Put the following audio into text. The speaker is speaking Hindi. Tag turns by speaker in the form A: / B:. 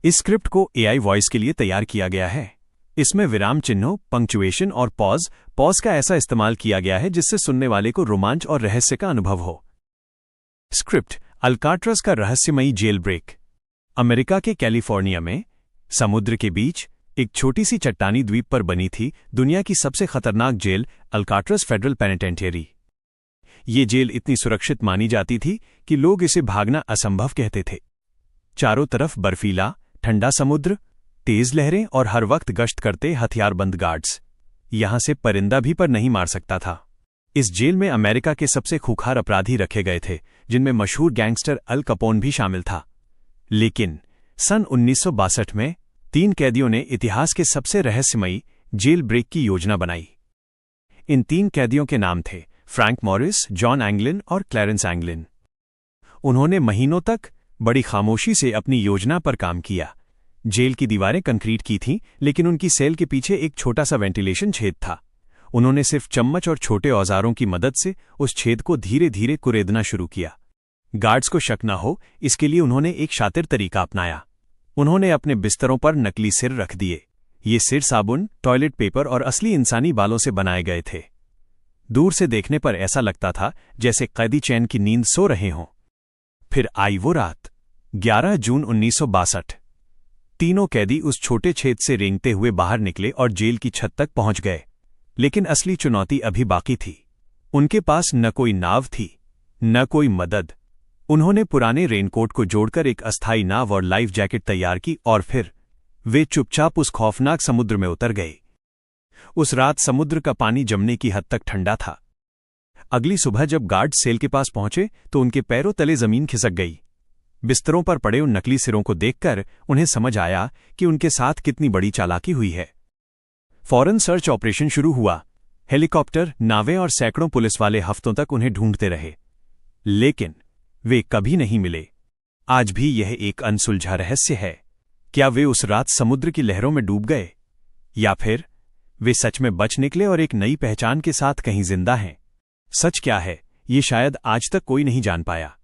A: इस स्क्रिप्ट को एआई वॉइस के लिए तैयार किया गया है। इसमें विराम चिन्हों, पंक्चुएशन और पॉज का ऐसा इस्तेमाल किया गया है जिससे सुनने वाले को रोमांच और रहस्य का अनुभव हो। स्क्रिप्ट: अल्काट्रस का रहस्यमयी जेल ब्रेक। अमेरिका के कैलिफोर्निया में समुद्र के बीच एक छोटी सी चट्टानी द्वीप पर बनी थी दुनिया की सबसे खतरनाक जेल, अल्काट्रस फेडरल पेनिटेंटियरी। ये जेल इतनी सुरक्षित मानी जाती थी कि लोग इसे भागना असंभव कहते थे। चारों तरफ बर्फीला, ठंडा समुद्र, तेज लहरें और हर वक्त गश्त करते हथियारबंद गार्ड्स। यहां से परिंदा भी पर नहीं मार सकता था। इस जेल में अमेरिका के सबसे खूंखार अपराधी रखे गए थे, जिनमें मशहूर गैंगस्टर अल कपोन भी शामिल था। लेकिन सन 1962 में 3 कैदियों ने इतिहास के सबसे रहस्यमयी जेल ब्रेक की योजना बनाई। इन 3 कैदियों के नाम थे फ्रैंक मॉरिस, जॉन एंगलिन और क्लैरेंस एंगलिन। उन्होंने महीनों तक बड़ी खामोशी से अपनी योजना पर काम किया। जेल की दीवारें कंक्रीट की थीं, लेकिन उनकी सेल के पीछे एक छोटा सा वेंटिलेशन छेद था। उन्होंने सिर्फ चम्मच और छोटे औजारों की मदद से उस छेद को धीरे धीरे कुरेदना शुरू किया। गार्ड्स को शक न हो, इसके लिए उन्होंने एक शातिर तरीका अपनाया। उन्होंने अपने बिस्तरों पर नकली सिर रख दिए। ये सिर साबुन, टॉयलेट पेपर और असली इंसानी बालों से बनाए गए थे। दूर से देखने पर ऐसा लगता था जैसे कैदी चैन की नींद सो रहे हों। फिर आई वो रात, 11 जून 1962। तीनों कैदी उस छोटे छेद से रेंगते हुए बाहर निकले और जेल की छत तक पहुंच गए। लेकिन असली चुनौती अभी बाकी थी। उनके पास न कोई नाव थी, न कोई मदद। उन्होंने पुराने रेनकोट को जोड़कर एक अस्थायी नाव और लाइफ जैकेट तैयार की और फिर वे चुपचाप उस खौफनाक समुद्र में उतर गए। उस रात समुद्र का पानी जमने की हद तक ठंडा था। अगली सुबह जब गार्ड सेल के पास पहुंचे तो उनके पैरों तले जमीन खिसक गई। बिस्तरों पर पड़े उन नकली सिरों को देखकर उन्हें समझ आया कि उनके साथ कितनी बड़ी चालाकी हुई है। फौरन सर्च ऑपरेशन शुरू हुआ। हेलीकॉप्टर, नावें और सैकड़ों पुलिस वाले हफ्तों तक उन्हें ढूंढते रहे, लेकिन वे कभी नहीं मिले। आज भी यह एक अनसुलझा रहस्य है। क्या वे उस रात समुद्र की लहरों में डूब गए, या फिर वे सच में बच निकले और एक नई पहचान के साथ कहीं जिंदा हैं? सच क्या है, ये शायद आज तक कोई नहीं जान पाया।